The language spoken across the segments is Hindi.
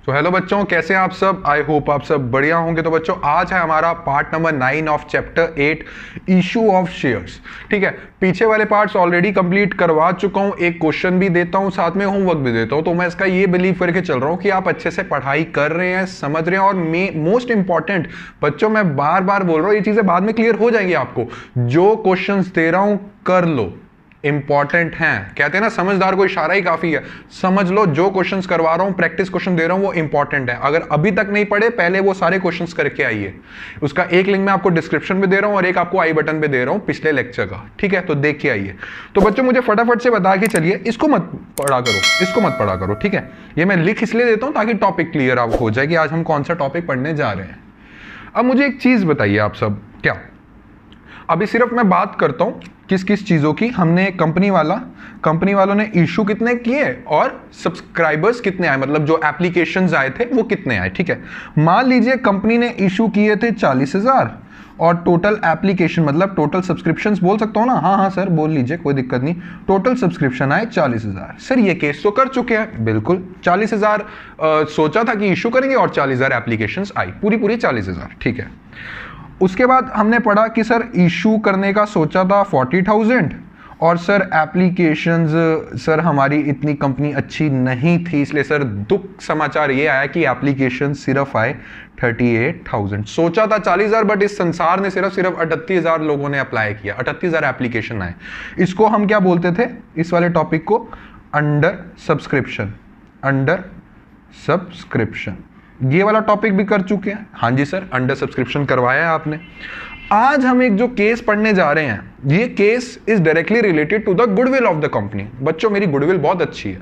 तो हेलो बच्चों, कैसे हैं आप सब? आई होप आप सब बढ़िया होंगे। तो बच्चों, आज है हमारा part number 9 of chapter 8 issue of shares. ठीक है, पीछे वाले पार्ट्स ऑलरेडी कंप्लीट करवा चुका हूं, एक क्वेश्चन भी देता हूं, साथ में होमवर्क भी देता हूं। तो मैं इसका ये बिलीव करके चल रहा हूं कि आप अच्छे से पढ़ाई कर रहे हैं, समझ रहे हैं। और मोस्ट इंपॉर्टेंट बच्चों, मैं बार बार बोल रहा हूं, ये चीजें बाद में क्लियर हो जाएंगी आपको। जो क्वेश्चन दे रहा हूं कर लो, इंपॉर्टेंट हैं। कहते हैं ना, समझदार को इशारा ही काफी है। समझ लो, जो क्वेश्चंस करवा रहा हूं, प्रैक्टिस क्वेश्चन दे रहा हूं, वो इंपॉर्टेंट है। अगर अभी तक नहीं पढ़े, पहले वो सारे क्वेश्चंस करके आइए। उसका एक लिंक मैं आपको डिस्क्रिप्शन में दे रहा हूं और एक आपको आई बटन पे दे रहा हूं पिछले लेक्चर का। ठीक है, तो देख के आइए। तो बच्चों, मुझे फटाफट से बता के चलिए, इसको मत पढ़ा करो, इसको मत पढ़ा करो। ठीक है, ये मैं लिख इसलिए देता हूं ताकि टॉपिक क्लियर आप हो जाए कि आज हम कौन सा टॉपिक पढ़ने जा रहे हैं। अब मुझे एक चीज बताइए आप सब, क्या अभी सिर्फ मैं बात करता हूं किस किस चीजों की। हमने कंपनी वालों ने इशू कितने किए और सब्सक्राइबर्स कितने आए, मतलब जो एप्लीकेशंस आए थे वो कितने आए। ठीक है, मान लीजिए कंपनी ने इशू किए थे 40,000 और टोटल एप्लीकेशन मतलब टोटल सब्सक्रिप्शंस बोल सकता हूं ना? हाँ सर बोल लीजिए, कोई दिक्कत नहीं। टोटल सब्सक्रिप्शन आए 40,000। सर ये केस तो कर चुके हैं, बिल्कुल 40,000 सोचा था कि इशू करेंगे और 40,000 एप्लीकेशंस आई, पूरी 40,000। ठीक है, उसके बाद हमने पढ़ा कि सर इशू करने का सोचा था 40,000 और सर एप्लीकेशंस सर हमारी इतनी कंपनी अच्छी नहीं थी, इसलिए सर दुख समाचार ये आया कि एप्लीकेशन सिर्फ आए 38,000। सोचा था 40,000 बट इस संसार ने सिर्फ 38,000 लोगों ने अप्लाई किया, 38,000 एप्लीकेशन आए। इसको हम क्या बोलते थे, इस वाले टॉपिक को? Under subscription. अंडर सब्सक्रिप्शन, ये वाला टॉपिक भी कर चुके हैं। हाँ जी सर, अंडर सब्सक्रिप्शन करवाया है आपने। आज हम एक जो केस पढ़ने जा रहे हैं, ये case is directly related to the goodwill of the company. बच्चों, मेरी गुडविल बहुत अच्छी है,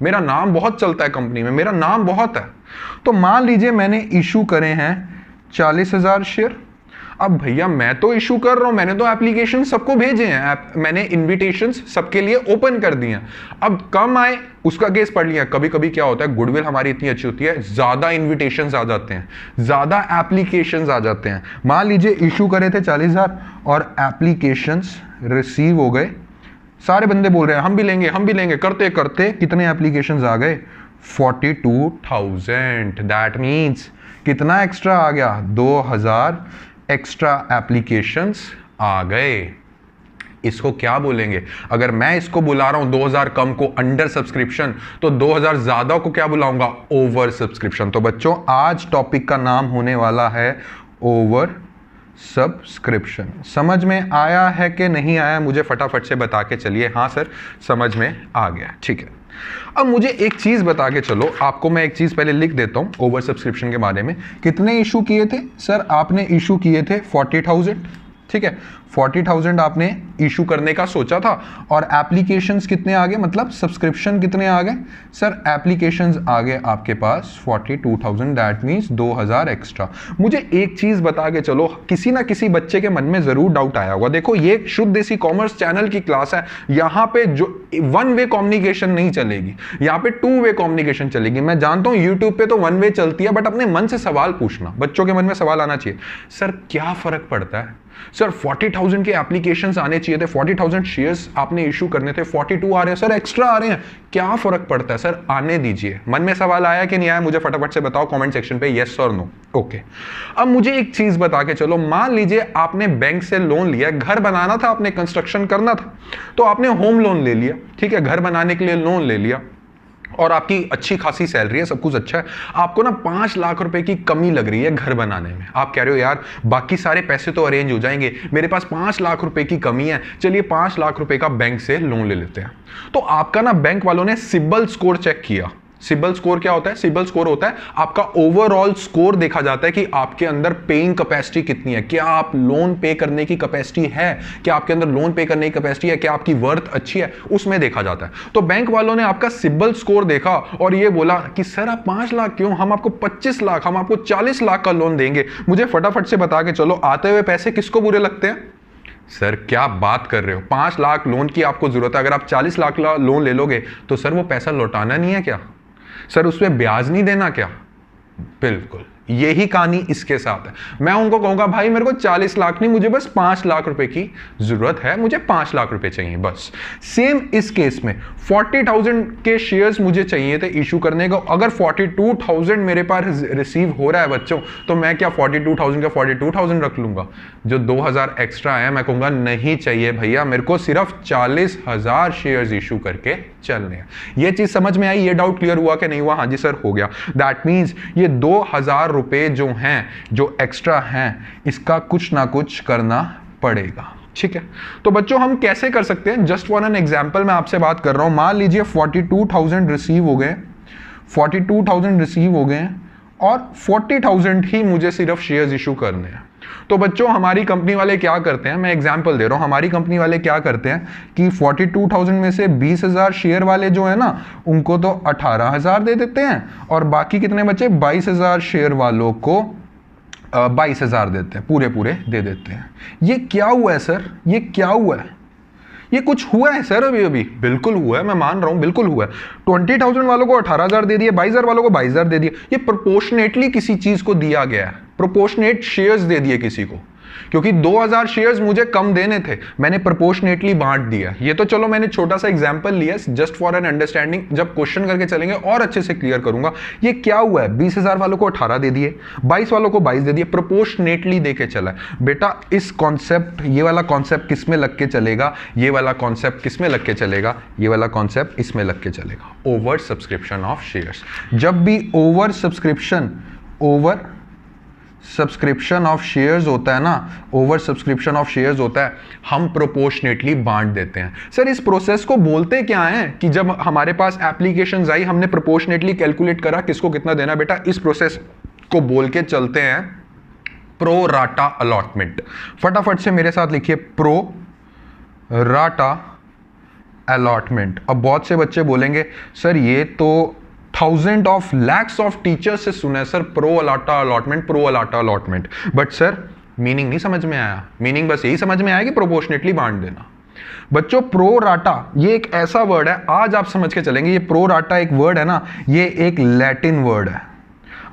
मेरा नाम बहुत चलता है कंपनी में, मेरा नाम बहुत है। तो मान लीजिए मैंने इशू करे हैं 40,000 शेयर। अब भैया मैं तो इशू कर रहा हूं, मैंने तो एप्लीकेशन सबको भेजे हैं, मैंने इन्विटेशंस सबके लिए ओपन कर दिए हैं। अब कम आए उसका केस पढ़ लिया। कभी कभी क्या होता है, गुडविल हमारी इतनी अच्छी होती है, ज्यादा इन्विटेशंस आ जाते हैं, ज्यादा एप्लीकेशंस आ जाते हैं। मान लीजिए इशू करे थे 40,000 और एप्लीकेशंस रिसीव हो गए, सारे बंदे बोल रहे हैं हम भी लेंगे हम भी लेंगे, करते करते कितने एप्लीकेशंस आ गए? 42,000। दैट मीन्स कितना एक्स्ट्रा आ गया? 2,000 एक्स्ट्रा एप्लीकेशंस आ गए। इसको क्या बोलेंगे? अगर मैं इसको बुला रहा हूं 2,000 कम को अंडर सब्सक्रिप्शन, तो 2,000 ज्यादा को क्या बुलाऊंगा? Over subscription. तो बच्चों, आज टॉपिक का नाम होने वाला है ओवर सब्सक्रिप्शन। समझ में आया है कि नहीं आया? मुझे फटाफट से बता के चलिए। हाँ सर, समझ में आ गया। ठीक है, अब मुझे एक चीज बता के चलो, आपको मैं एक चीज पहले लिख देता हूं ओवर सब्सक्रिप्शन के बारे में। कितने इशू किए थे? सर आपने इशू किए थे 40,000। ठीक है, 40,000 आपने इशू करने का सोचा था और एप्लीकेशंस कितने आ गए, मतलब सब्सक्रिप्शन कितने आ गए? सर एप्लीकेशंस आ गए आपके पास 42,000। That means 2,000 extra. मुझे एक चीज बता के चलो, किसी ना किसी बच्चे के मन में जरूर डाउट आया होगा। देखो, ये शुद्ध देसी कॉमर्स चैनल की क्लास है, यहां पे जो वन वे कम्युनिकेशन नहीं चलेगी, यहां पे टू वे कम्युनिकेशन चलेगी। मैं जानता हूं यूट्यूब पे तो वन वे चलती है, बट अपने मन से सवाल पूछना। बच्चों के मन में सवाल आना चाहिए, सर क्या फर्क पड़ता है? सर 40,000 के एप्लीकेशंस आने चाहिए थे, 40,000 शेयर्स आपने इशू करने थे, 42 आ रहे हैं, सर एक्स्ट्रा आ रहे हैं, क्या फर्क पड़ता है? सर आने दीजिए। मन में सवाल आया कि नहीं आया? मुझे फटाफट से बताओ कमेंट सेक्शन पे, यस और नो। ओके, अब मुझे एक चीज बता के चलो, मान लीजिए आपने बैंक से लोन लिया, घर बनाना था, आपने कंस्ट्रक्शन करना था, तो आपने होम लोन ले लिया। ठीक है, घर बनाने के लिए लोन ले लिया और आपकी अच्छी खासी सैलरी है, सब कुछ अच्छा है। आपको ना 5 लाख रुपए की कमी लग रही है घर बनाने में। आप कह रहे हो यार बाकी सारे पैसे तो अरेंज हो जाएंगे, मेरे पास 5 लाख रुपए की कमी है, चलिए 5 लाख रुपए का बैंक से लोन ले लेते हैं। तो आपका ना बैंक वालों ने सिबिल स्कोर चेक किया। सिबिल स्कोर क्या होता है? सिबिल स्कोर होता है आपका ओवरऑल स्कोर, देखा जाता है कि आपके अंदर पेइंग कैपेसिटी कितनी है, क्या आप लोन पे करने की कैपेसिटी है, क्या आपके अंदर लोन पे करने की कैपेसिटी है, क्या आपकी वर्थ अच्छी है, उसमें देखा जाता है। तो बैंक वालों ने आपका सिबिल स्कोर देखा और ये बोला कि सर आप 5 लाख क्यों, हम आपको 25 लाख, हम आपको 40 लाख का लोन देंगे। मुझे फटाफट से बता के चलो, आते हुए पैसे किसको बुरे लगते हैं? सर क्या बात कर रहे हो, 5 लाख लोन की आपको जरूरत है, अगर आप 40 लाख लोन ले लोगे तो सर वो पैसा लौटाना नहीं है क्या? सर उसमें ब्याज नहीं देना क्या? बिल्कुल, यही कहानी इसके साथ है। मैं उनको कहूंगा भाई मेरे को 40 लाख नहीं, मुझे बस 5 लाख रुपए की जरूरत है, मुझे 5 लाख रुपए चाहिए बस। सेम इस केस में 40,000 के शेयर्स मुझे चाहिए थे इशू करने को। अगर 42,000 मेरे पास रिसीव हो रहा है बच्चों, तो मैं क्या 42,000 का 42,000 रख लूंगा? जो 2,000 एक्स्ट्रा है मैं कहूंगा नहीं चाहिए भैया, मेरे को सिर्फ 40,000 शेयर्स इशू करके चलने हैं। ये चीज समझ में आई? ये डाउट क्लियर हुआ कि नहीं हुआ? हाँ जी सर हो गया। दैट मीन्स ये 2,000 रुपए जो हैं, जो एक्स्ट्रा हैं, इसका कुछ ना कुछ करना पड़ेगा। ठीक है, तो बच्चों हम कैसे कर सकते हैं? जस्ट फॉर एन एग्जांपल मैं आपसे बात कर रहा हूं। मान लीजिए 42,000 रिसीव हो गए, 42,000 रिसीव हो गए और 40,000 ही मुझे सिर्फ शेयर्स इशू करने हैं। तो बच्चों हमारी कंपनी वाले क्या करते हैं, मैं एग्जांपल दे रहा हूं, हमारी कंपनी वाले क्या करते हैं कि 42,000 में से 20,000 शेयर वाले जो है ना, उनको तो 18,000 दे देते हैं और बाकी कितने बचे? 22,000 शेयर वालों को 22,000 देते हैं, पूरे पूरे दे देते हैं। ये क्या हुआ है सर? ये क्या हुआ है? ये कुछ हुआ है सर? अभी बिल्कुल हुआ है, मैं मान रहा हूं बिल्कुल हुआ है। 20,000 वालों को 18,000 दे दिए, 22,000 वालों को 22,000 दे दिए। ये प्रोपोर्शनेटली किसी चीज को दिया गया है, प्रोपोर्शनेट शेयर्स दे दिए किसी को, क्योंकि 2,000 शेयर्स मुझे कम देने थे, मैंने प्रोपोर्शनेटली बांट दिया। ये तो चलो मैंने छोटा सा एग्जांपल लिया जस्ट फॉर एन अंडरस्टैंडिंग, जब क्वेश्चन करके चलेंगे और अच्छे से क्लियर करूंगा। ये क्या हुआ है? 20,000 वालों को 18 दे दिए, 22 वालों को 22 दे दिए, प्रोपोर्शनेटली देके चला है। बेटा इस कॉन्सेप्ट, ये वाला कॉन्सेप्ट किस में लग के चलेगा? ये वाला कॉन्सेप्ट किस में लग के चलेगा? ये वाला कॉन्सेप्ट इसमें लग के चलेगा, ओवर सब्सक्रिप्शन ऑफ शेयर्स। जब भी ओवर सब्सक्रिप्शन ऑफ शेयर्स होता है ना, ओवर सब्सक्रिप्शन ऑफ शेयर्स होता है, हम प्रोपोर्शनेटली बांट देते हैं। सर इस प्रोसेस को बोलते क्या है कि जब हमारे पास एप्लीकेशंस आई हमने प्रोपोर्शनेटली कैलकुलेट करा किसको कितना देना? बेटा इस प्रोसेस को बोल के चलते हैं प्रो राटा अलॉटमेंट। फटाफट से मेरे साथ लिखिए प्रो राटा अलॉटमेंट। अब बहुत से बच्चे बोलेंगे सर ये तो thousand of lakhs of teachers से सुना है sir pro alata allotment, pro alata allotment, but sir meaning नहीं समझ में आया। मीनिंग बस यही समझ में आया कि प्रोपोर्शनेटली बांट देना। बच्चों प्रो राटा ये एक ऐसा वर्ड है, आज आप समझ के चलेंगे, ये प्रो राटा एक वर्ड है ना, ये एक लैटिन वर्ड है।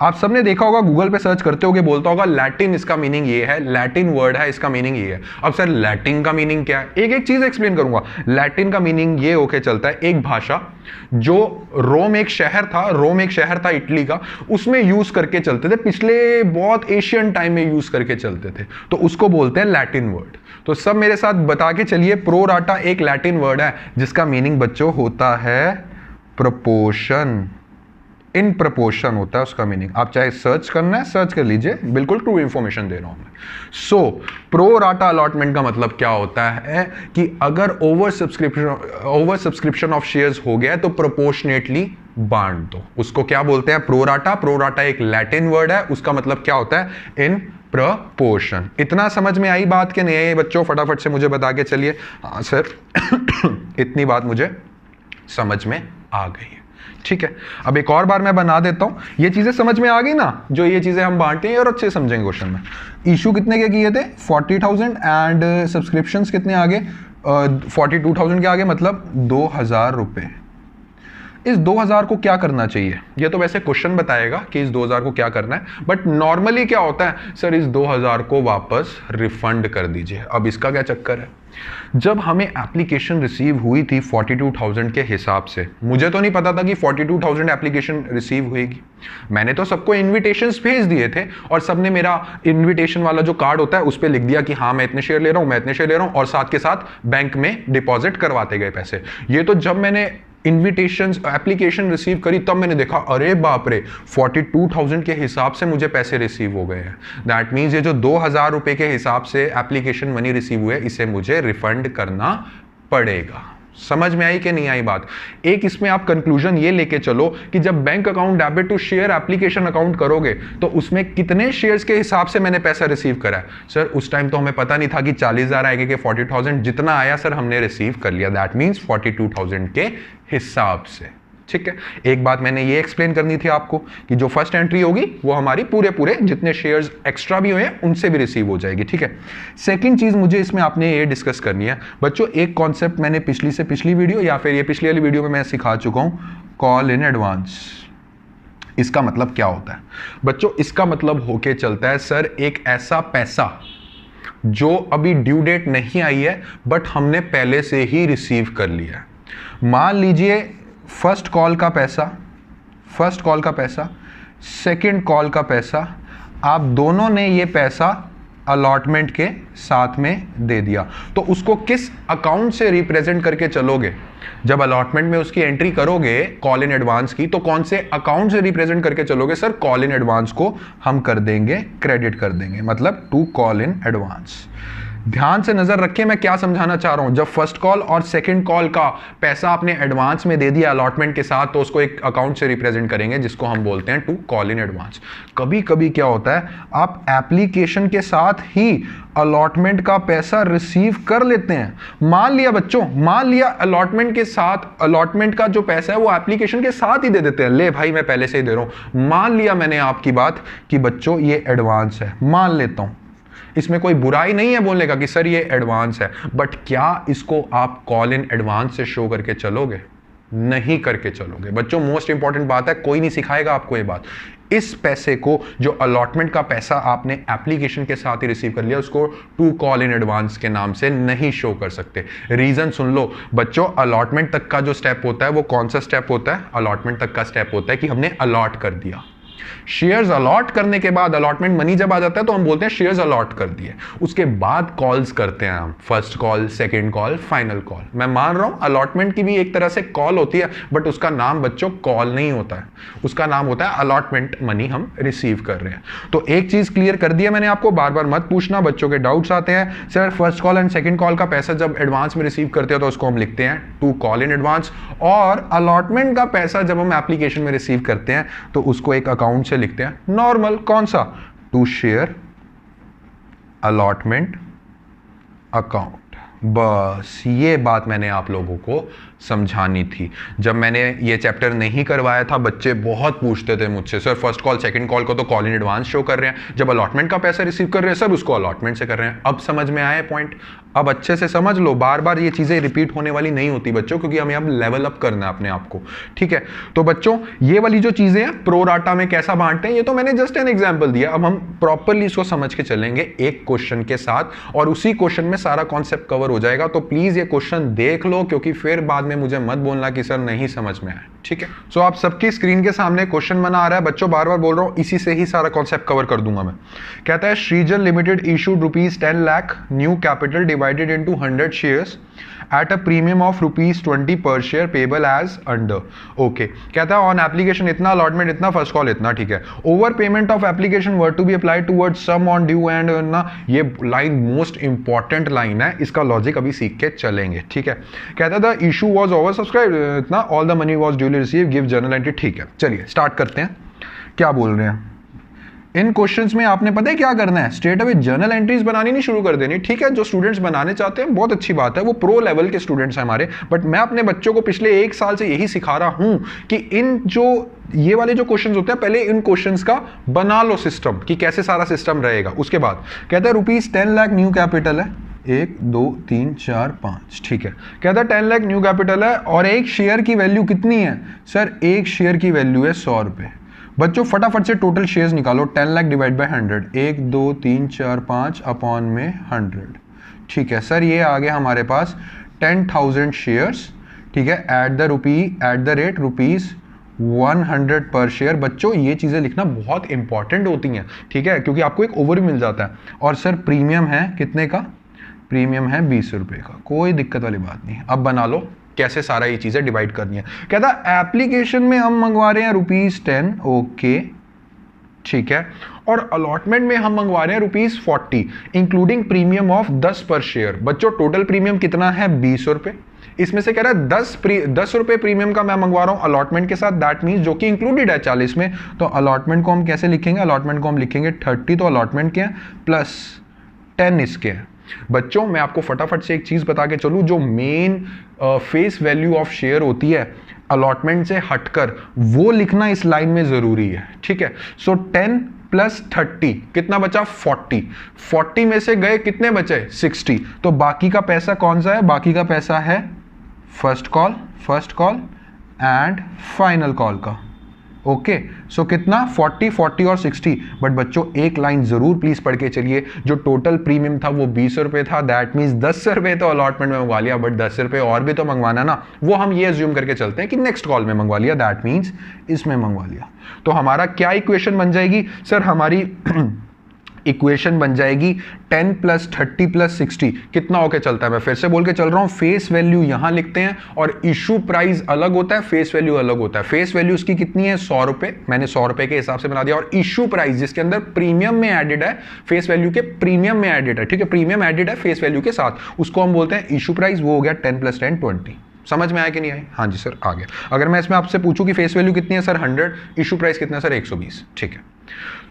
आप सबने देखा होगा, गूगल पे सर्च करते होगे, बोलता होगा लैटिन, इसका मीनिंग ये है, लैटिन वर्ड है, इसका मीनिंग ये है। अब सर लैटिन का मीनिंग क्या है? एक एक चीज एक्सप्लेन करूंगा। लैटिन का मीनिंग ये होके चलता है, एक भाषा जो रोम एक शहर था इटली का, उसमें यूज करके चलते थे, पिछले बहुत एशियन टाइम में यूज करके चलते थे, तो उसको बोलते हैं लैटिन वर्ड। तो सब मेरे साथ बता के चलिए, प्रो राटा एक लैटिन वर्ड है जिसका मीनिंग बच्चों होता है प्रपोर्शन, इन प्रपोर्शन होता है उसका मीनिंग। आप चाहे सर्च करना है सर्च कर लीजिए, बिल्कुल ट्रू इंफॉर्मेशन दे रहा हूं मैं। सो प्रो राटा अलॉटमेंट का मतलब क्या होता है कि अगर ओवर सब्सक्रिप्शन ऑफ शेयर्स हो गया तो प्रोपोर्शनेटली बांट दो, उसको क्या बोलते हैं? Pro rata. प्रो राटा एक लैटिन वर्ड है, उसका मतलब क्या होता है? In proportion. इतना समझ में आई बात के नहीं है बच्चों? फटाफट से मुझे बता के चलिए। हाँ सर इतनी बात मुझे समझ में आ गई है। ठीक है, अब एक और बार मैं बना देता हूं, ये चीजें समझ में आ गई ना, जो ये चीजें हम बांटते हैं और अच्छे समझेंगे क्वेश्चन में। इशू कितने के किए थे? 40,000 एंड सब्सक्रिप्शंस कितने आगे? 42,000 के आगे, मतलब 2,000 रुपए। इस 2,000 को क्या करना चाहिए? ये तो वैसे क्वेश्चन बताएगा कि इस 2,000 को क्या करना है, बट नॉर्मली क्या होता है सर, इस 2,000 को वापस रिफंड कर दीजिए। अब इसका क्या चक्कर है? जब हमें एप्लीकेशन रिसीव हुई थी 42,000 के हिसाब से, मुझे तो नहीं पता था कि 42,000 एप्लीकेशन रिसीव हुएगी। मैंने तो सबको इन्विटेशंस भेज दिए थे और सबने मेरा इन्विटेशन वाला जो कार्ड होता है उस पर लिख दिया कि हाँ मैं इतने शेयर ले रहा हूं, मैं इतने शेयर ले रहा हूं, और साथ के साथ बैंक में डिपॉजिट करवाते गए पैसे। ये तो जब मैंने इन्विटेशन एप्लीकेशन रिसीव करी तब मैंने देखा अरे बाप रे 42,000 के हिसाब से मुझे पैसे रिसीव हो गए हैं। दैट मीन्स ये जो 2,000 रुपए के हिसाब से एप्लीकेशन मनी रिसीव हुए, इसे मुझे रिफंड करना पड़ेगा। समझ में आई कि नहीं आई बात? एक इसमें आप कंक्लूजन ये लेके चलो कि जब bank account debit to share application account करोगे तो उसमें कितने शेयर्स के हिसाब से मैंने पैसा रिसीव करा है। सर उस टाइम तो हमें पता नहीं था कि 40,000 आएगा कि 40,000, जितना आया सर हमने रिसीव कर लिया। दैट मीन्स 42,000 के हिसाब से। ठीक है, एक बात मैंने ये एक्सप्लेन करनी थी आपको कि जो फर्स्ट एंट्री होगी वो हमारी पूरे जितने शेयर्स एक्स्ट्रा भी हुए उनसे भी रिसीव हो जाएगी। ठीक है, सेकंड चीज मुझे इसमें आपने ये डिस्कस करनी है बच्चों, एक कॉन्सेप्ट मैंने पिछली से पिछली वीडियो या फिर ये पिछली वाली वीडियो में मैं सिखा चुका हूं, कॉल इन एडवांस। इसका मतलब क्या होता है बच्चों? इसका मतलब होके चलता है सर एक ऐसा पैसा जो अभी ड्यू डेट नहीं आई है बट हमने पहले से ही रिसीव कर लिया है। मान लीजिए फर्स्ट कॉल का पैसा, सेकंड कॉल का पैसा, आप दोनों ने ये पैसा अलॉटमेंट के साथ में दे दिया, तो उसको किस अकाउंट से रिप्रेजेंट करके चलोगे? जब अलॉटमेंट में उसकी एंट्री करोगे कॉल इन एडवांस की, तो कौन से अकाउंट से रिप्रेजेंट करके चलोगे? सर कॉल इन एडवांस को हम कर देंगे, क्रेडिट कर देंगे, मतलब टू कॉल इन एडवांस। ध्यान से नजर रखिए मैं क्या समझाना चाह रहा हूं। जब फर्स्ट कॉल और सेकंड कॉल का पैसा आपने एडवांस में दे दिया अलॉटमेंट के साथ, तो उसको एक अकाउंट से रिप्रेजेंट करेंगे जिसको हम बोलते हैं टू कॉल इन एडवांस। कभी कभी क्या होता है, आप एप्लीकेशन के साथ ही अलॉटमेंट का पैसा रिसीव कर लेते हैं। मान लिया अलॉटमेंट के साथ अलॉटमेंट का जो पैसा है वो एप्लीकेशन के साथ ही दे देते हैं। ले भाई मैं पहले से ही दे रहा हूं। मान लिया मैंने आपकी बात कि बच्चों ये एडवांस है, मान लेता हूं, इसमें कोई बुराई नहीं है बोलने का कि सर ये एडवांस है, बट क्या इसको आप कॉल इन एडवांस से शो करके चलोगे? नहीं करके चलोगे। बच्चों मोस्ट इंपॉर्टेंट बात है, कोई नहीं सिखाएगा आपको ये बात। इस पैसे को, जो अलॉटमेंट का पैसा आपने एप्लीकेशन के साथ ही रिसीव कर लिया, उसको टू कॉल इन एडवांस के नाम से नहीं शो कर सकते। रीजन सुन लो बच्चों, अलॉटमेंट तक का जो स्टेप होता है वो कौन सा स्टेप होता है? अलॉटमेंट तक का स्टेप होता है कि हमने अलॉट कर दिया। शेयर्स अलॉट करने के बाद अलॉटमेंट मनी जब आ जाता है तो हम बोलते हैं शेयर्स अलॉट कर दिए। उसके बाद कॉल्स करते हैं हम, first call, second call, final call. मैं मान रहा हूं अलॉटमेंट की भी एक तरह से कॉल होती है, बट उसका नाम बच्चों कॉल नहीं होता है, उसका नाम होता है अलॉटमेंट मनी हम रिसीव कर रहे हैं। तो एक चीज क्लियर कर दिया मैंने आपको, बार बार मत पूछना, बच्चों के डाउट्स आते हैं। Sir first call and second call का पैसा जब एडवांस में रिसीव करते हो तो उसको हम लिखते हैं टू कॉल इन एडवांस, और अलॉटमेंट का पैसा जब हम एप्लीकेशन में रिसीव करते हैं तो उसको एक अकाउंट से लिखते हैं नॉर्मल, कौन सा? To share allotment account. बस ये बात मैंने आप लोगों को समझानी थी। जब मैंने ये चैप्टर नहीं करवाया था बच्चे बहुत पूछते थे मुझसे, sir first call second call को तो कॉल इन एडवांस शो कर रहे हैं, जब अलॉटमेंट का पैसा रिसीव कर रहे हैं सर उसको अलॉटमेंट से कर रहे हैं। अब समझ में आया पॉइंट? अब अच्छे से समझ लो, बार बार ये चीजें रिपीट होने वाली नहीं होती बच्चों, क्योंकि हमें अब लेवल अप करना है अपने आप को, ठीक है? तो बच्चों ये वाली जो चीजें हैं प्रो राटा में कैसा बांटते हैं, ये तो मैंने जस्ट एन एग्जांपल दिया। अब हम प्रॉपरली इसको समझ के चलेंगे एक क्वेश्चन के साथ, और उसी क्वेश्चन में सारा कॉन्सेप्ट कवर हो जाएगा। तो प्लीज ये क्वेश्चन देख लो, क्योंकि फिर बाद में मुझे मत बोलना कि सर नहीं समझ में आया, ठीक है? सो आप सबकी स्क्रीन के सामने क्वेश्चन बना आ रहा है बच्चों, बार बार बोल रहा हूं, इसी से ही सारा कॉन्सेप्ट कवर कर दूंगा मैं। कहता है Shrijal limited issued ₹10 lakh new capital divided into 100 shares at a premium of ₹20 per share payable as under। Okay, कहता है ऑन एप्लीकेशन इतना, अलॉटमेंट इतना, फर्स्ट कॉल इतना, ठीक है? Over payment of application were to be applied towards sum on due and ना, ये लाइन मोस्ट इंपॉर्टेंट लाइन है, इसका लॉजिक अभी सीख के चलेंगे, ठीक है? कहता है the issue was over subscribe इतना, all the money was duly receive, give journal entry, ठीक है? चलिए स्टार्ट करते हैं। क्या बोल रहे हैं इन क्वेश्चंस में? आपने पता है क्या करना है? स्ट्रेट अवे जर्नल एंट्रीज बनानी नहीं शुरू कर देनी, ठीक है? जो स्टूडेंट्स बनाने चाहते हैं बहुत अच्छी बात है, वो प्रो लेवल के स्टूडेंट्स हैं हमारे, बट मैं अपने बच्चों को पिछले 1 साल से यही सिखा रहा हूं कि इन जो ये वाले जो क्वेश्चंस होते हैं, पहले इन क्वेश्चंस का बना लो सिस्टम कि कैसे सारा सिस्टम रहेगा। उसके बाद कहता है ₹10 लाख न्यू कैपिटल है, 1 2 3 4 5, ठीक है? कहता है 10 लाख न्यू कैपिटल है और एक शेयर की वैल्यू कितनी है? सर एक शेयर की वैल्यू है 100 रुपए। बच्चों फटाफट से टोटल शेयर्स निकालो, 10 लाख डिवाइड बाय 100, 1 2 3 4 5 अपॉन में 100, ठीक है? सर ये आ गया हमारे पास 10,000 शेयर्स, ठीक है? एट द रेट ₹100 पर शेयर। बच्चों ये चीज़ें लिखना बहुत इंपॉर्टेंट होती हैं, ठीक है? क्योंकि आपको एक ओवरव्यू मिल जाता है। और सर प्रीमियम है कितने का? प्रीमियम है 20 रुपये का, कोई दिक्कत वाली बात नहीं। अब बना लो कैसे सारा ये चीजें डिवाइड करनी है। कहता एप्लीकेशन में हम मंगवा रहे हैं ₹10, ओके, ठीक है? और अलॉटमेंट में हम मंगवा रहे हैं ₹40, इंक्लूडिंग प्रीमियम ऑफ 10 पर शेयर। बच्चों टोटल प्रीमियम कितना है? 20 रुपए। इसमें से कह रहा है 10 रुपए प्रीमियम का मैं मंगवा रहा हूं अलॉटमेंट के साथ, दैट मीन्स जो कि इंक्लूडेड है 40 में। तो अलॉटमेंट को हम कैसे लिखेंगे? अलॉटमेंट को हम लिखेंगे 30, तो अलॉटमेंट के हैं प्लस 10 इसके हैं। बच्चों मैं आपको फटाफट से एक चीज बता के चलूं, जो main face value of share होती है अलॉटमेंट से हटकर, वो लिखना इस लाइन में जरूरी है, ठीक है? सो 10 प्लस 30 कितना बचा? 40 में से गए कितने बचे? 60। तो बाकी का पैसा कौन सा है? बाकी का पैसा है first call and final call का, ओके सो कितना 40, 40 और 60। बट बच्चों एक लाइन जरूर प्लीज पढ़ के चलिए, जो टोटल प्रीमियम था वो 20 रुपए था, दैट मीन्स 10 रुपए तो अलॉटमेंट में मंगवा लिया, बट 10 रुपए और भी तो मंगवाना ना, वो हम ये अज्यूम करके चलते हैं कि नेक्स्ट कॉल में मंगवा लिया, दैट मीन्स इसमें मंगवा लिया। तो हमारा क्या इक्वेशन बन जाएगी सर? हमारी इक्वेशन बन जाएगी 10 + 30 + 60 कितना होके चलता है? मैं फिर से बोल के चल रहा हूं, फेस वैल्यू यहां लिखते हैं और इशू प्राइस अलग होता है, फेस वैल्यू अलग होता है। फेस वैल्यू उसकी कितनी है? 100 रुपए, मैंने 100 रुपए के हिसाब से बना दिया, और इशू प्राइस जिसके अंदर प्रीमियम में एडेड है, फेस वैल्यू के प्रीमियम में एडेड है, ठीक है, प्रीमियम एडेड है फेस वैल्यू के साथ, उसको हम बोलते हैं इशू प्राइस। वो हो गया 10 + 10 20। समझ में आया कि नहीं आया? हाँ जी सर, आ गया। अगर मैं इसमें आपसे पूछूं कि फेस वैल्यू कितनी है सर? 100, इशू प्राइस कितना सर? 120, ठीक है।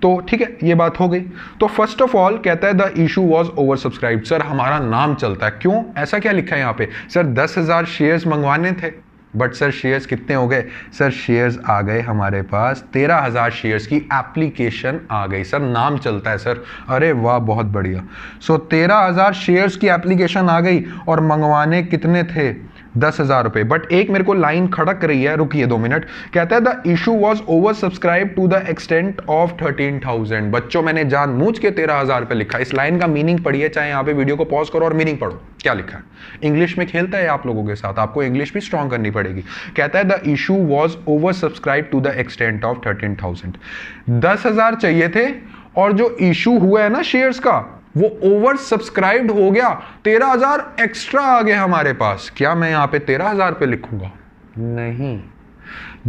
तो ठीक है, ये बात हो गई। तो फर्स्ट ऑफ ऑल कहता है the issue was over subscribed. Sir हमारा नाम चलता है, क्यों? ऐसा क्या लिखा है यहाँ पे? सर 10,000 शेयर्स मंगवाने थे, बट सर शेयर्स कितने हो गए? सर शेयर्स आ गए हमारे पास 13,000 शेयर्स की एप्लीकेशन आ गई। सर नाम चलता है सर। अरे वाह, बहुत बढ़िया। सो 13,000 शेयर्स की एप्लीकेशन आ गई और मंगवाने कितने थे? 10,000 रुपए। बट एक मेरे को लाइन खड़क रही है, रुकिए 2 मिनट। कहता है the issue was over subscribe to the extent of 13,000। बच्चों मैंने जानबूझ के 13,000 रुपए लिखा। इस लाइन का मीनिंग पढ़िए, चाहे यहाँ पे वीडियो को पॉज करो और मीनिंग पढ़ो क्या लिखा है। इंग्लिश में खेलता है आप लोगों के साथ, आपको इंग्लिश भी स्ट्रॉन्ग करनी पड़ेगी। कहता है the issue was over subscribe to the extent of 13,000। 10,000 चाहिए थे और जो इशू हुआ है ना शेयर्स का, वो ओवर सब्सक्राइब्ड हो गया, 13,000 एक्स्ट्रा आ गए हमारे पास। क्या मैं यहां पे 13,000 पे लिखूंगा? नहीं,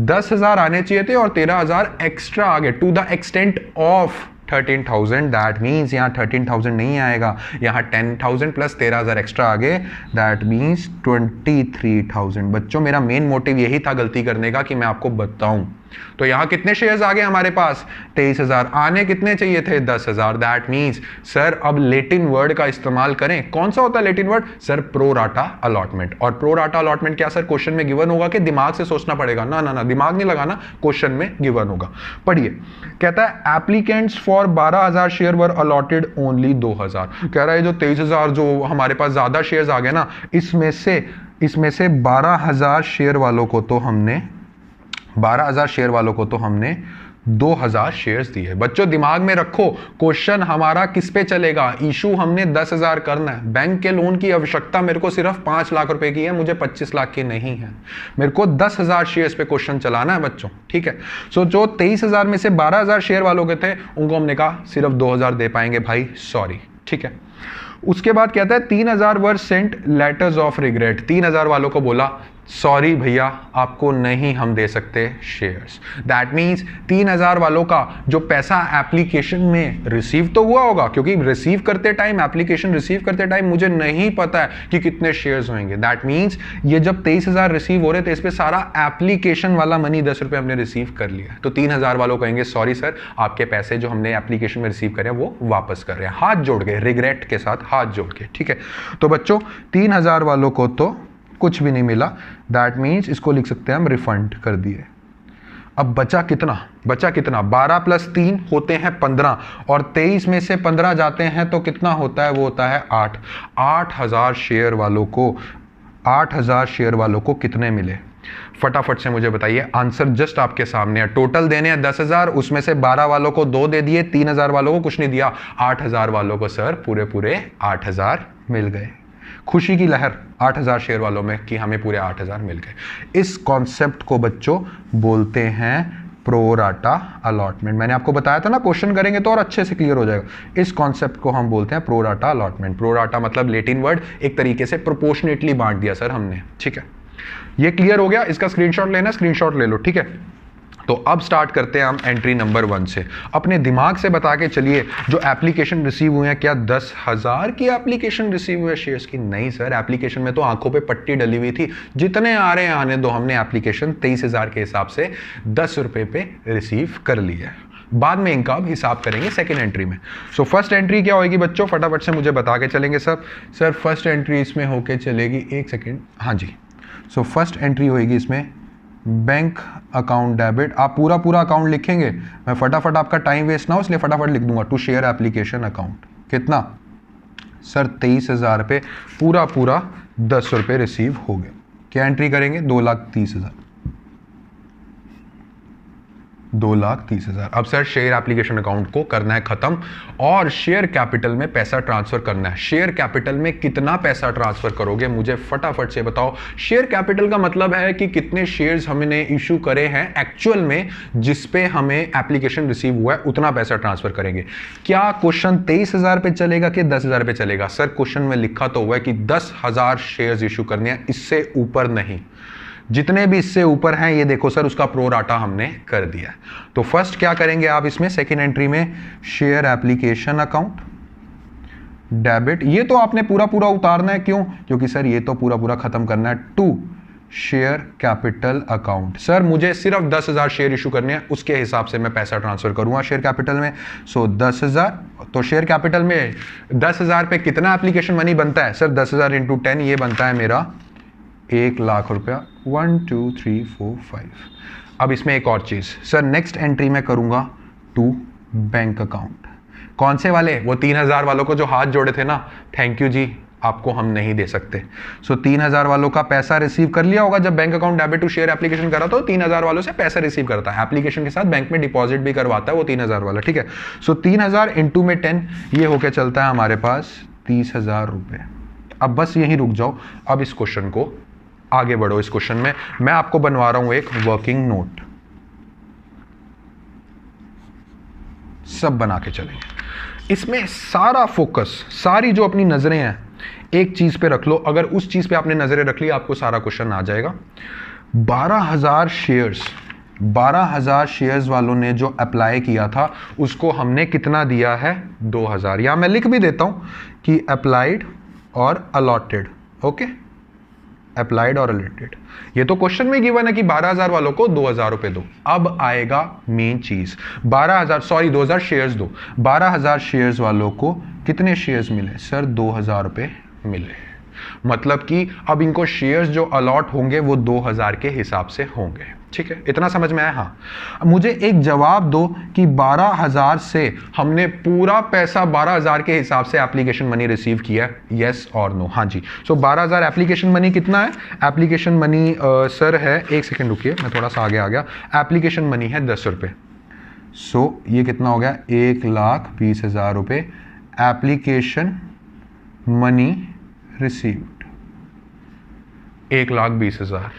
10,000 आने चाहिए थे और 13,000 एक्स्ट्रा आ गए to the extent of 13,000। That means यहाँ 13,000 नहीं आएगा, यहाँ 10,000 प्लस 13,000 एक्स्ट्रा आ गए, दैट मीन्स 23,000। बच्चों मेरा मेन मोटिव यही था गलती करने का, कि मैं आपको बताऊं। तो यहां कितने शेयर्स आ गए हमारे पास? 23,000। आने कितने चाहिए थे? 10,000। दैट मीन्स सर अब लेटिन वर्ड का इस्तेमाल करें। कौन सा होता है Latin word? Sir pro rata allotment. और प्रो राटा अलॉटमेंट क्या सर क्वेश्चन में गिवन होगा कि दिमाग से सोचना पड़ेगा? ना ना ना, दिमाग नहीं लगाना, क्वेश्चन में गिवन होगा। पढ़िए, कहता है applicants for 12,000 share were allotted only 2,000। कह रहा है जो 23,000 जो हमारे पास ज्यादा शेयर्स आ गए ना, इसमें से 12,000 शेयर वालों को तो हमने 2,000 शेयर्स दिए। बच्चों दिमाग में रखो, क्वेश्चन हमारा किस पे चलेगा? इशू हमने 10,000 करना है। बैंक के लोन की आवश्यकता मेरे को सिर्फ 5 लाख रुपए की है, मुझे 25 लाख की नहीं है। मेरे को 10,000 शेयर्स पे क्वेश्चन चलाना है बच्चों, ठीक है। सो जो 23,000 में से 12,000 शेयर वालों के थे, उनको हमने कहा सिर्फ 2,000 दे पाएंगे भाई, सॉरी, ठीक है। उसके बाद कहता है 3,000 were sent letters of regret. 3,000 वालों को बोला सॉरी भैया, आपको नहीं हम दे सकते शेयर्स। दैट मीन्स 3,000 वालों का जो पैसा एप्लीकेशन में रिसीव तो हुआ होगा, क्योंकि रिसीव करते टाइम, एप्लीकेशन रिसीव करते टाइम मुझे नहीं पता है कि कितने शेयर्स होंगे। दैट मीन्स ये जब 23,000 रिसीव हो रहे थे, इस पे सारा एप्लीकेशन वाला मनी 10 रुपए हमने रिसीव कर लिया। तो 3,000 वालों कहेंगे सॉरी सर, आपके पैसे जो हमने एप्लीकेशन में रिसीव करे वो वापस कर रहे हैं, हाथ जोड़ के, रिग्रेट के साथ हाथ जोड़ के, ठीक है। तो बच्चों 3,000 वालों को तो कुछ भी नहीं मिला, दैट मीन्स इसको लिख सकते हैं हम रिफंड कर दिए। अब बचा कितना? 12 + 3 होते हैं 15, और 23 में से 15 जाते हैं तो कितना होता है? वो होता है 8। 8,000 शेयर वालों को कितने मिले? फटाफट से मुझे बताइए, आंसर जस्ट आपके सामने है। टोटल देने हैं 10,000, उसमें से 12 वालों को 2 दे दिए, 3,000 वालों को कुछ नहीं दिया। 8,000 वालों को सर पूरे 8,000 मिल गए। खुशी की लहर 8,000 शेयर वालों में कि हमें पूरे 8,000 मिल गए। इस कॉन्सेप्ट को बच्चों बोलते हैं प्रो राटा अलॉटमेंट। मैंने आपको बताया था ना, क्वेश्चन करेंगे तो और अच्छे से क्लियर हो जाएगा। इस कॉन्सेप्ट को हम बोलते हैं pro rata allotment. Pro rata मतलब लेटिन वर्ड, एक तरीके से प्रोपोर्शनेटली बांट दिया सर हमने, ठीक है। ये क्लियर हो गया। इसका स्क्रीनशॉट लेना, स्क्रीनशॉट ले लो, ठीक है। तो अब स्टार्ट करते हैं हम एंट्री नंबर 1 से। अपने दिमाग से बता के चलिए, जो एप्लीकेशन रिसीव हुए हैं, क्या 10,000 की एप्लीकेशन रिसीव हुए शेयर्स की? नहीं सर, एप्लीकेशन में तो आंखों पे पट्टी डली हुई थी, जितने आ रहे हैं आने दो। हमने एप्लीकेशन 23,000 के हिसाब से 10 रुपए पे रिसीव कर लिया है। बाद में इनका अब हिसाब करेंगे सेकेंड एंट्री में। सो फर्स्ट एंट्री क्या होगी बच्चों? फटाफट से मुझे बता के चलेंगे सब। सर फर्स्ट एंट्री इसमें होके चलेगी, एक सेकेंड, हाँ जी। सो फर्स्ट एंट्री होगी इसमें बैंक अकाउंट डेबिट। आप पूरा अकाउंट लिखेंगे, मैं फटाफट, आपका टाइम वेस्ट ना हो इसलिए फटाफट लिख दूंगा। टू शेयर एप्लीकेशन अकाउंट कितना? सर 23,000 पे पूरा 10 रुपये रिसीव हो गए। क्या एंट्री करेंगे? 2,30,000। 2,30,000। अब सर शेयर एप्लीकेशन अकाउंट को करना है खत्म और शेयर कैपिटल में पैसा ट्रांसफर करना है। शेयर कैपिटल में कितना पैसा ट्रांसफर करोगे मुझे फटाफट से बताओ। शेयर कैपिटल का मतलब है कि कितने शेयर्स हमने इशू करे हैं एक्चुअल में, जिस पे हमें एप्लीकेशन रिसीव हुआ है उतना पैसा ट्रांसफर करेंगे। क्या क्वेश्चन 23,000 पे चलेगा कि 10,000 पे चलेगा? सर क्वेश्चन में लिखा तो हुआ है कि 10,000 शेयर्स इशू करने हैं, इससे ऊपर नहीं। जितने भी इससे ऊपर हैं ये देखो सर उसका प्रो राटा हमने कर दिया है। तो फर्स्ट क्या करेंगे आप इसमें सेकेंड एंट्री में, शेयर एप्लीकेशन अकाउंट डेबिट। ये तो आपने पूरा पूरा उतारना है, क्यों? क्योंकि सर ये तो पूरा पूरा खत्म करना है। To share capital account. Sir मुझे सिर्फ 10,000 शेयर इशू करने हैं, उसके हिसाब से मैं पैसा ट्रांसफर करूंगा शेयर कैपिटल में। सो 10,000, तो शेयर कैपिटल में 10,000 पे कितना एप्लीकेशन मनी बनता है? सर 10,000 इंटू 10 ये बनता है मेरा 1,00,000 रुपया। 1 2 3 4 5। अब इसमें एक और चीज सर, नेक्स्ट एंट्री में करूंगा टू बैंक अकाउंट। कौन से वाले? वो 3,000 वालों को जो हाथ जोड़े थे ना, थैंक यू जी, आपको हम नहीं दे सकते। सो 3,000 वालों का पैसा रिसीव कर लिया होगा। जब bank account debit to share application करा तो 3,000 वालों से पैसा रिसीव करता है, एप्लीकेशन के साथ बैंक में डिपॉजिट भी करवाता है वो 3,000 वाला, ठीक है। सो 3,000 इंटू में 10 ये होके चलता है हमारे पास 30,000 रुपए। अब बस यहीं रुक जाओ, अब इस क्वेश्चन को आगे बढ़ो। इस क्वेश्चन में मैं आपको बनवा रहा हूं एक वर्किंग नोट, सब बना के चलेंगे। इसमें सारा फोकस, सारी जो अपनी नजरें हैं एक चीज पे रख लो। अगर उस चीज पे आपने नजरें रख ली आपको सारा क्वेश्चन आ जाएगा। 12,000 शेयर्स वालों ने जो अप्लाई किया था उसको हमने कितना दिया है? 2,000। या मैं लिख भी देता हूं कि अप्लाइड और अलॉटेड। ओके, अप्लाइड और अलॉटेड। ये तो क्वेश्चन में गिवन है कि 12,000 वालों को 2,000 रुपए दो। अब आएगा मेन चीज, 2,000 शेयर्स दो। 12,000 शेयर्स वालों को कितने शेयर्स मिले? सर 2,000 रुपए मिले। मतलब कि अब इनको शेयर्स जो अलॉट होंगे वो 2,000 के हिसाब से होंगे, ठीक है। इतना समझ में आया? हाँ। मुझे एक जवाब दो कि 12,000 से हमने पूरा पैसा 12,000 के हिसाब से एप्लीकेशन मनी रिसीव किया, यस और नो? हाँ जी। सो 12,000 एप्लीकेशन मनी कितना है? एप्लीकेशन मनी सर है, एक सेकेंड रुकिए मैं थोड़ा सा आगे आ गया। एप्लीकेशन मनी है 10 रुपये। सो ये कितना हो गया? 1,20,000 रुपये एप्लीकेशन मनी रिसीव्ड। 1,20,000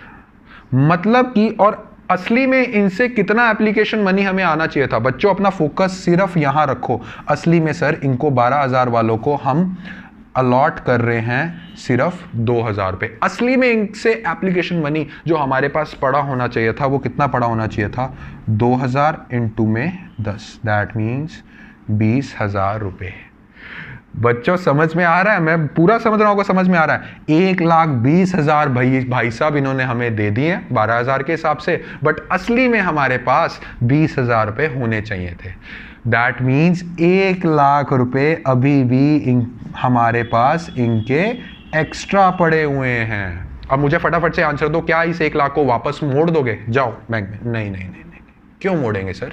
मतलब कि, और असली में इनसे कितना एप्लीकेशन मनी हमें आना चाहिए था? बच्चों अपना फोकस सिर्फ यहां रखो। असली में सर इनको 12,000 वालों को हम अलॉट कर रहे हैं सिर्फ 2,000 रुपये। असली में इनसे एप्लीकेशन मनी जो हमारे पास पड़ा होना चाहिए था वो कितना पड़ा होना चाहिए था? 2,000 इंटू में 10, दैट मीन्स 20,000 रुपये। बच्चों समझ में आ रहा है? मैं पूरा समझ रहा हूँ, समझ में आ रहा है। 1,20,000 भाई साहब इन्होंने हमें दे दिए 12,000 के हिसाब से, बट असली में हमारे पास 20,000 रुपये होने चाहिए थे। दैट मीन्स 1,00,000 रुपये अभी भी हमारे पास इनके एक्स्ट्रा पड़े हुए हैं। अब मुझे फटाफट से आंसर दो, क्या इस 1,00,000 को वापस मोड़ दोगे? जाओ बैंक में। नहीं नहीं नहीं, क्यों मोड़ेंगे सर?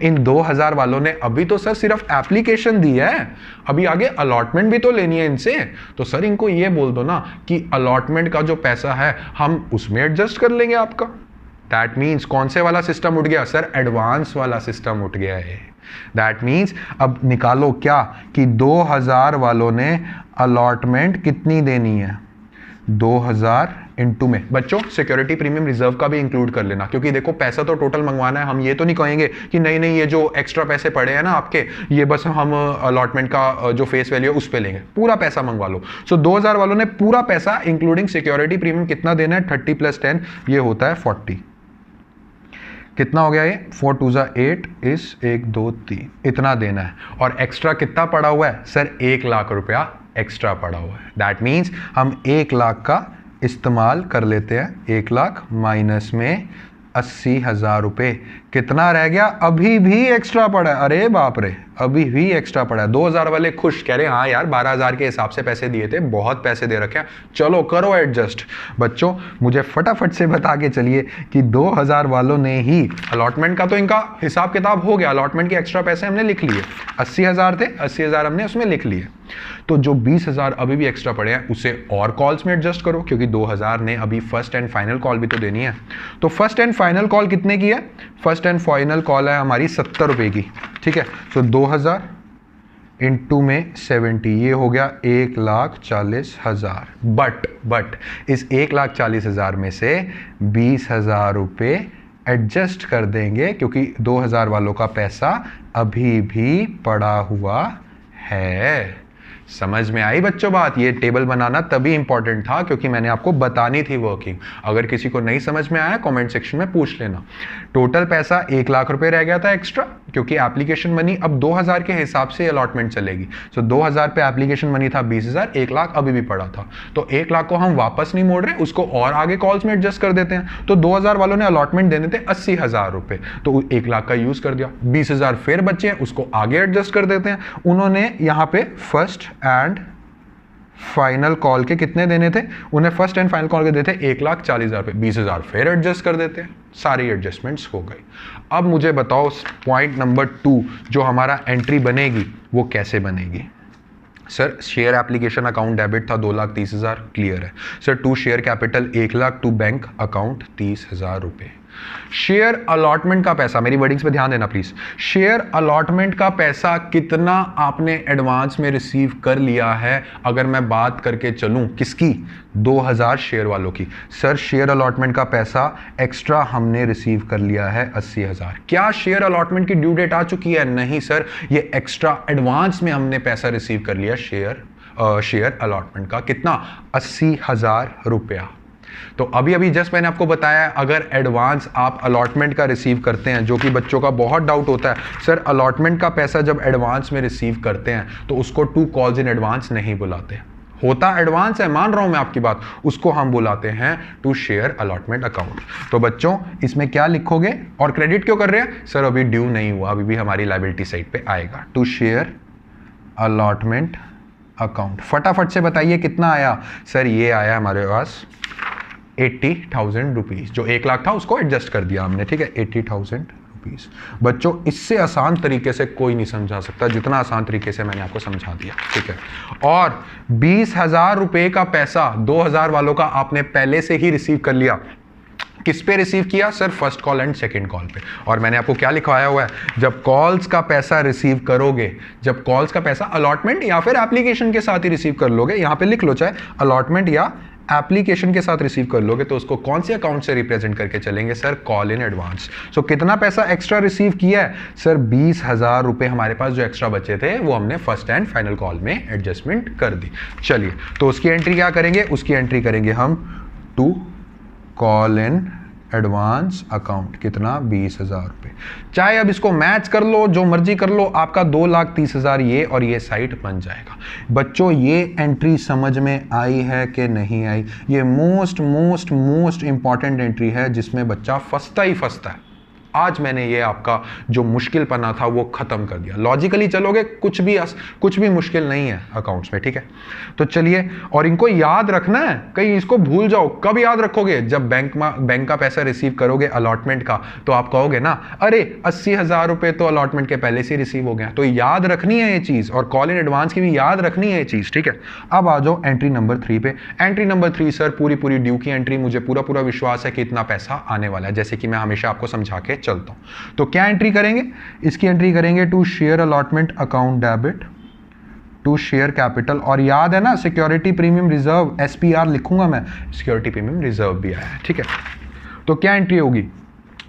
इन 2,000 वालों ने अभी तो सर सिर्फ एप्लीकेशन दी है, अभी आगे अलॉटमेंट भी तो लेनी है इनसे। तो सर इनको ये बोल दो ना कि अलॉटमेंट का जो पैसा है हम उसमें एडजस्ट कर लेंगे आपका। दैट मीन्स कौन से वाला सिस्टम उठ गया? सर एडवांस वाला सिस्टम उठ गया है। दैट मीन्स अब निकालो क्या कि 2,000 वालों ने अलॉटमेंट कितनी देनी है? 2,000 इंटू में बच्चों सिक्योरिटी प्रीमियम रिजर्व का भी इंक्लूड कर लेना, क्योंकि देखो पैसा तो टोटल मंगवाना है। हम ये तो नहीं कहेंगे कि नहीं नहीं ये जो एक्स्ट्रा पैसे पड़े हैं ना आपके, ये बस हम अलॉटमेंट का जो फेस वैल्यू है उस पे लेंगे, पूरा पैसा मंगवा लो। सो 2,000 वालों ने पूरा पैसा इंक्लूडिंग सिक्योरिटी प्रीमियम कितना देना है? 30 + 10 ये होता है 40। कितना हो गया ये? 4 2 8 इस 1 2 3 इतना देना है। और एक्स्ट्रा कितना पड़ा हुआ है? सर 1,00,000 रुपया एक्स्ट्रा पड़ा हुआ है। दैट मीन्स हम 1,00,000 का इस्तेमाल कर लेते हैं। 1,00,000 माइनस में 80,000 रुपये कितना रह गया? अभी भी एक्स्ट्रा पड़ा है। अरे बाप रे, अभी भी एक्स्ट्रा पड़ा है। 2000 वाले खुश, कह रहे हैं हाँ यार 12000 के हिसाब से पैसे दिए थे, बहुत पैसे दे रखे हैं, चलो करो एडजस्ट। बच्चों मुझे फटाफट से बता के चलिए कि 2000 वालों ने ही अलॉटमेंट का तो इनका हिसाब किताब हो गया, अलॉटमेंट के एक्स्ट्रा पैसे हमने लिख लिए, 80,000 थे, 80,000 हमने उसमें लिख लिए। तो जो 20,000 अभी भी एक्स्ट्रा पड़े हैं उसे और कॉल्स में एडजस्ट करो, क्योंकि 2000 ने अभी फर्स्ट एंड फाइनल कॉल भी तो देनी है। तो फर्स्ट एंड फाइनल कॉल कितने की है? फर्स्ट एंड फाइनल कॉल है हमारी 70 रुपए की, ठीक है। तो 2000 इंटू में 70, ये हो गया 1,40,000। बट इस 1,40,000 में से 20,000 रुपये एडजस्ट कर देंगे, क्योंकि 2000 वालों का पैसा अभी भी पड़ा हुआ है। समझ में आई बच्चों बात? ये टेबल बनाना तभी इंपॉर्टेंट था क्योंकि मैंने आपको बतानी थी वर्किंग। अगर किसी को नहीं समझ में आया कमेंट सेक्शन में पूछ लेना। टोटल पैसा 1 लाख रुपए रह गया था एक्स्ट्रा, क्योंकि एप्लीकेशन मनी अब 2000 के हिसाब से अलॉटमेंट चलेगी। सो 2000 पे एप्लीकेशन मनी था 20,000, 1 लाख अभी भी पड़ा था। तो 1 लाख को हम वापस नहीं मोड़ रहे, उसको और आगे कॉल्स में एडजस्ट कर देते हैं। तो 2000 वालों ने अलॉटमेंट देने थे 80,000 रुपए, तो 1 लाख का यूज कर दिया, 20,000 फिर बचे हैं, उसको आगे एडजस्ट कर देते हैं। उन्होंने यहाँ पे फर्स्ट एंड फाइनल कॉल के कितने देने थे? उन्हें फर्स्ट एंड फाइनल कॉल के देते 1,40,000 रुपए, 20,000 फिर एडजस्ट कर देते हैं। सारी एडजस्टमेंट्स हो गई। अब मुझे बताओ पॉइंट नंबर 2 जो हमारा एंट्री बनेगी वो कैसे बनेगी? Sir share application account debit था 2,30,000, क्लियर है। Sir to share capital 1 lakh, to bank account 30,000 रुपए। शेयर अलॉटमेंट का पैसा, मेरी वर्डिंग्स पे ध्यान देना प्लीज। शेयर अलॉटमेंट का पैसा कितना आपने एडवांस में रिसीव कर लिया है? अगर मैं बात करके चलूं किसकी? 2000 शेयर वालों की। सर शेयर अलॉटमेंट का पैसा एक्स्ट्रा हमने रिसीव कर लिया है 80,000। क्या शेयर अलॉटमेंट की ड्यू डेट आ चुकी है? नहीं सर, ये एक्स्ट्रा एडवांस में हमने पैसा रिसीव कर लिया शेयर अलॉटमेंट का। कितना? 80,000 रुपया। तो अभी अभी जस्ट मैंने आपको बताया, अगर एडवांस आप अलॉटमेंट का रिसीव करते हैं, जो कि बच्चों का बहुत डाउट होता है सर अलॉटमेंट का पैसा जब एडवांस में रिसीव करते हैं तो उसको 2 कॉल्स इन एडवांस नहीं बुलाते। होता एडवांस है, मान रहा हूं मैं आपकी बात, उसको हम बुलाते हैं टू शेयर अलॉटमेंट अकाउंट। तो बच्चों इसमें क्या लिखोगे? और क्रेडिट क्यों कर रहे हैं? सर अभी ड्यू नहीं हुआ, अभी भी हमारी लायबिलिटी साइड पे आएगा। To share allotment account. फटाफट से बताइए कितना आया? सर ये आया हमारे पास 80,000 रुपीज। जो 1 लाख था उसको एडजस्ट कर दिया हमने, ठीक है, 80,000 रुपीज। बच्चों इससे आसान तरीके से कोई नहीं समझा सकता जितना आसान तरीके से मैंने आपको समझा दिया, ठीक है। और 20,000 रुपए का पैसा 2000 वालों का आपने पहले से ही रिसीव कर लिया। किस पे रिसीव किया? Sir first call and second call पे। और मैंने आपको क्या लिखवाया हुआ है? जब कॉल्स का पैसा रिसीव करोगे, जब कॉल्स का पैसा अलॉटमेंट या फिर एप्लीकेशन के साथ ही रिसीव कर लोगे, यहां पे लिख लो चाहे अलॉटमेंट या एप्लीकेशन के साथ रिसीव कर लोगे, तो उसको कौन से अकाउंट से रिप्रेजेंट करके चलेंगे? Sir call in advance. So कितना पैसा एक्स्ट्रा रिसीव किया है? सर 20,000 रुपए हमारे पास जो एक्स्ट्रा बचे थे वो हमने फर्स्ट एंड फाइनल कॉल में एडजस्टमेंट कर दी। चलिए तो उसकी एंट्री क्या करेंगे? उसकी एंट्री करेंगे हम to call in advance account. कितना? 20,000 रुपए। चाहे अब इसको मैच कर लो, जो मर्जी कर लो, आपका 2,30,000 ये और ये साइड बन जाएगा। बच्चों ये एंट्री समझ में आई है कि नहीं आई? ये मोस्ट इंपॉर्टेंट एंट्री है जिसमें बच्चा फंसता ही फंसता है। आज मैंने ये आपका जो मुश्किल पना था वो खत्म कर दिया। लॉजिकली चलोगे कुछ भी मुश्किल नहीं है अकाउंट्स में, ठीक है। तो चलिए, और इनको याद रखना है, कहीं इसको भूल जाओ। कब याद रखोगे? जब बैंक का पैसा रिसीव करोगे अलॉटमेंट का, तो आप कहोगे ना अरे 80,000 रुपए तो अलॉटमेंट के पहले से रिसीव हो गया। तो याद रखनी है ये चीज, और कॉल इन एडवांस की भी याद रखनी है ये चीज, ठीक है। अब आ जाओ एंट्री नंबर 3 पे। एंट्री नंबर 3 सर पूरी ड्यू की एंट्री। मुझे पूरा विश्वास है कि इतना पैसा आने वाला है, जैसे कि मैं हमेशा आपको समझा के चलता हूं। तो क्या एंट्री करेंगे? इसकी एंट्री करेंगे to share allotment account debit to share capital. और याद है ना सिक्योरिटी प्रीमियम रिजर्व, SPR लिखूंगा मैं, सिक्योरिटी प्रीमियम रिजर्व भी आया है, ठीक है। तो क्या एंट्री होगी?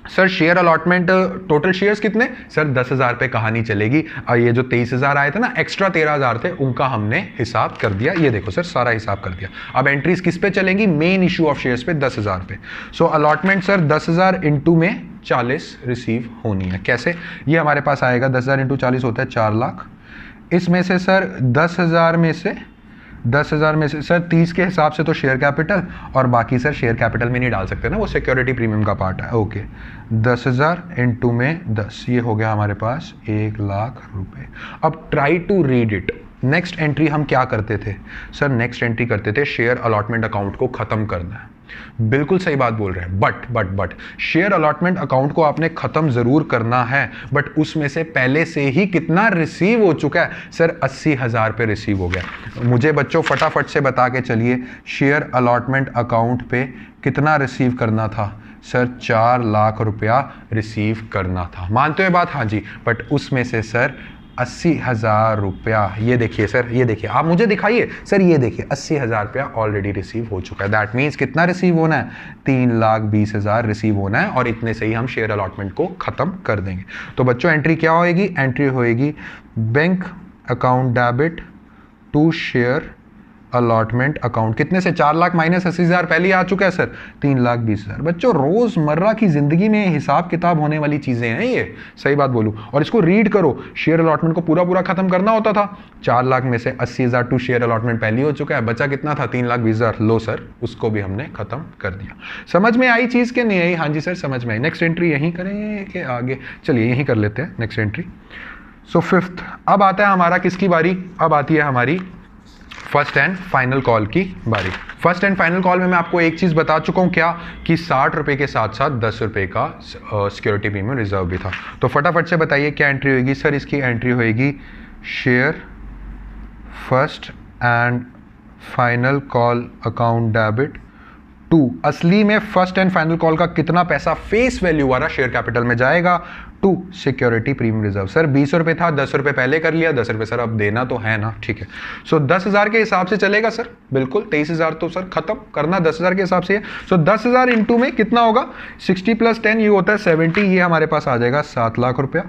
Sir share allotment total shares कितने? सर 10,000 पे कहानी चलेगी। और ये जो 23,000 आए थे ना, एक्स्ट्रा 13,000 थे, उनका हमने हिसाब कर दिया। ये देखो सर सारा हिसाब कर दिया। अब एंट्रीज किस पे चलेंगी? मेन इशू ऑफ शेयर्स पे 10,000 पे। सो अलॉटमेंट सर 10,000 इंटू में 40 रिसीव होनी है। कैसे? ये हमारे पास आएगा 10,000 इंटू 40 होता है 4 लाख। इसमें से सर 10,000 में से 10,000 में से सर 30 के हिसाब से तो शेयर कैपिटल, और बाकी सर शेयर कैपिटल में नहीं डाल सकते ना, वो सिक्योरिटी प्रीमियम का पार्ट है। ओके 10,000 इंटू में 10, ये हो गया हमारे पास 1,00,000 रुपए। अब try to read it. Next entry हम क्या करते थे सर? नेक्स्ट एंट्री करते थे शेयर अलॉटमेंट अकाउंट को खत्म करना है। बिल्कुल सही बात बोल रहे हैं, बट शेयर अलॉटमेंट अकाउंट को आपने खत्म जरूर करना है, बट उसमें से पहले से ही कितना रिसीव हो चुका है सर? 80,000 पे रिसीव हो गया। मुझे बच्चों फटाफट से बता के चलिए, शेयर अलॉटमेंट अकाउंट पे कितना रिसीव करना था सर? 4,00,000 रुपया रिसीव करना था। मानते हो बात? हाँ जी। बट उसमें से सर 80,000 रुपया, ये देखिए सर, ये देखिए, आप मुझे दिखाइए सर, ये देखिए 80,000 रुपया ऑलरेडी रिसीव हो चुका है। दैट मीन्स कितना रिसीव होना है? 3,20,000 रिसीव होना है, और इतने से ही हम शेयर अलॉटमेंट को खत्म कर देंगे। तो बच्चों एंट्री क्या होएगी? एंट्री होएगी bank account debit to share allotment account. कितने से? 4,00,000 माइनस 80,000 पहले ही आ चुका है सर, 3,20,000। बच्चों रोजमर्रा की जिंदगी में हिसाब किताब होने वाली चीजें हैं ये, सही बात बोलूं, और इसको रीड करो। शेयर अलॉटमेंट को पूरा पूरा खत्म करना होता था। 4,00,000 में से 80,000 टू शेयर अलॉटमेंट पहले हो चुका है, बचा कितना था? 3,20,000। लो सर, उसको भी हमने खत्म कर दिया। समझ में आई चीज के नहीं आई? हाँ जी सर समझ में आई। नेक्स्ट एंट्री यहीं करें कि आगे? चलिए यहीं कर लेते हैं नेक्स्ट एंट्री। सो फिफ्थ, अब आता है हमारा किसकी बारी? अब आती है हमारी फर्स्ट एंड फाइनल कॉल की बारी। फर्स्ट एंड फाइनल कॉल में मैं आपको एक चीज बता चुका हूं, क्या कि 60 रुपए के साथ साथ 10 रुपए का सिक्योरिटी प्रीमियम रिजर्व भी था। तो फटाफट से बताइए क्या एंट्री होगी सर? इसकी एंट्री होगी share first and final call account debit to. असली में फर्स्ट एंड फाइनल कॉल का कितना पैसा फेस वैल्यू वाला शेयर कैपिटल में जाएगा? To security premium reserve. Sir 20 रुपए था, 10 रुपए पहले कर लिया, 10 रुपए सर अब देना तो है ना, ठीक है। सो 10,000 के हिसाब से चलेगा सर, बिल्कुल। 23,000 तो सर खत्म करना 10,000 के हिसाब से है। सो 10,000 इंटू में कितना होगा? 60 + 10 ये होता है 70, ये हमारे पास आ जाएगा 7,00,000 रुपया।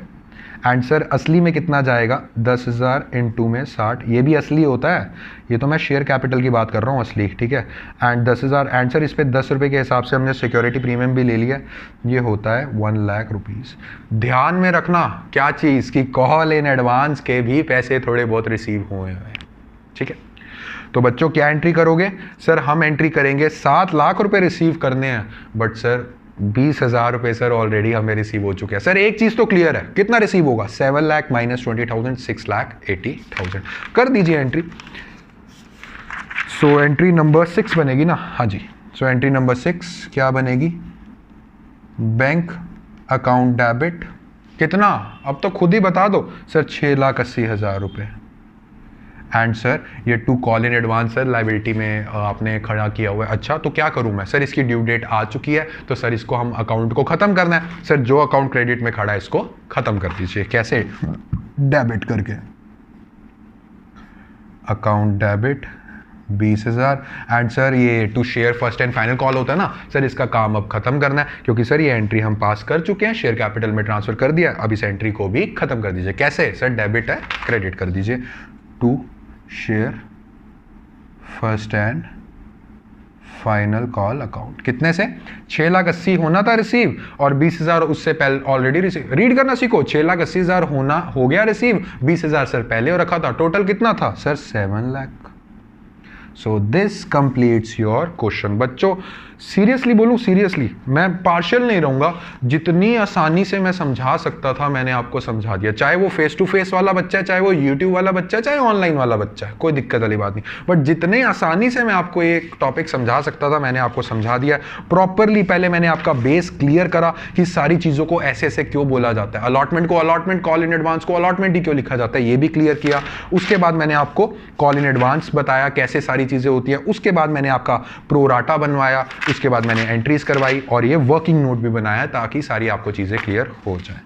एंड सर असली में कितना जाएगा? 10,000 इंटू में 60, ये भी असली होता है, ये तो मैं शेयर कैपिटल की बात कर रहा हूँ असली, ठीक है। एंड 10,000 एंड सर इस पे 10 रुपये के हिसाब से हमने सिक्योरिटी प्रीमियम भी ले लिया, ये होता है 1,00,000 रुपीज़। ध्यान में रखना क्या चीज़ की कॉल इन एडवांस के भी पैसे थोड़े बहुत रिसीव हुए हैं, ठीक है। तो बच्चों क्या एंट्री करोगे सर? हम एंट्री करेंगे 7,00,000 रुपये रिसीव करने हैं, बट सर 20,000 रुपये सर ऑलरेडी हमें रिसीव हो चुके हैं। सर एक चीज तो क्लियर है, कितना रिसीव होगा? 7,00,000 माइनस 20,000, 6,80,000। कर दीजिए एंट्री। सो एंट्री नंबर 6 बनेगी ना? हाँ जी। सो एंट्री नंबर 6 क्या बनेगी? बैंक अकाउंट डेबिट कितना? अब तो खुद ही बता दो सर, 6,80,000 रुपये। एंड सर ये to call in advance sir liability में आपने खड़ा किया हुआ है। अच्छा तो क्या करूं मैं सर? इसकी ड्यू डेट आ चुकी है, तो सर इसको हम अकाउंट को खत्म करना है। सर जो अकाउंट क्रेडिट में खड़ा है इसको खत्म कर दीजिए। कैसे? डेबिट करके। Account debit 20,000। एंड सर ये to share first and final call होता है ना सर, इसका काम अब खत्म करना है, क्योंकि सर ये एंट्री हम पास कर चुके हैं, शेयर कैपिटल में ट्रांसफर कर दिया। अब इस एंट्री को भी खत्म कर दीजिए। कैसे सर? डेबिट है, क्रेडिट कर दीजिए to share first and final call account. कितने से? 6,80,000 होना था रिसीव, और 20,000 उससे पहले ऑलरेडी रिसीव। रीड करना सीखो। 6,80,000 होना हो गया रिसीव, 20,000 सर पहले रखा था। टोटल कितना था sir? 7,00,000। So this completes your question. बच्चों सीरियसली बोलूं, सीरियसली मैं पार्शियल नहीं रहूंगा, जितनी आसानी से मैं समझा सकता था मैंने आपको समझा दिया। चाहे वो फेस टू फेस वाला बच्चा है, चाहे वो यूट्यूब वाला बच्चा है, चाहे ऑनलाइन वाला बच्चा है, कोई दिक्कत वाली बात नहीं। बट जितने आसानी से मैं आपको एक टॉपिक समझा सकता था मैंने आपको समझा दिया प्रॉपरली। पहले मैंने आपका बेस क्लियर करा कि सारी चीजों को ऐसे ऐसे क्यों बोला जाता है, अलॉटमेंट को अलॉटमेंट, कॉल इन एडवांस को अलॉटमेंट ही क्यों लिखा जाता है, ये भी क्लियर किया। उसके बाद मैंने आपको कॉल इन एडवांस बताया कैसे सारी चीजें होती है। उसके बाद मैंने आपका प्रोराटा बनवाया, उसके बाद मैंने एंट्रीज करवाई, और ये वर्किंग नोट भी बनाया ताकि सारी आपको चीजें क्लियर हो जाए।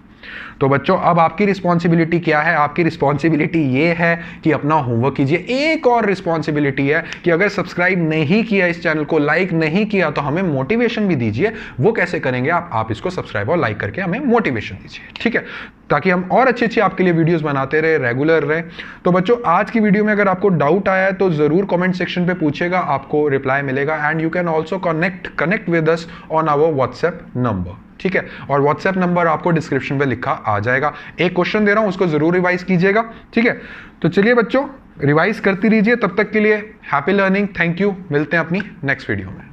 तो बच्चों अब आपकी रिस्पॉन्सिबिलिटी क्या है? आपकी रिस्पॉन्सिबिलिटी ये है कि अपना होमवर्क कीजिए। एक और रिस्पॉन्सिबिलिटी है कि अगर सब्सक्राइब नहीं किया इस चैनल को, लाइक नहीं किया, तो हमें मोटिवेशन भी दीजिए। वो कैसे करेंगे आप इसको सब्सक्राइब और लाइक करके हमें मोटिवेशन दीजिए, ठीक है, ताकि हम और अच्छी अच्छी आपके लिए वीडियोस बनाते रहे, रेगुलर रहे। तो बच्चों आज की वीडियो में अगर आपको डाउट आया है तो जरूर कमेंट सेक्शन पे पूछेगा, आपको रिप्लाई मिलेगा। And you can also connect with us on our WhatsApp number, ठीक है। और व्हाट्सएप नंबर आपको डिस्क्रिप्शन पे लिखा आ जाएगा। एक क्वेश्चन दे रहा हूं, उसको जरूर रिवाइज कीजिएगा, ठीक है। तो चलिए बच्चों रिवाइज करती रहिए। तब तक के लिए हैप्पी लर्निंग, थैंक यू, मिलते हैं अपनी नेक्स्ट वीडियो में।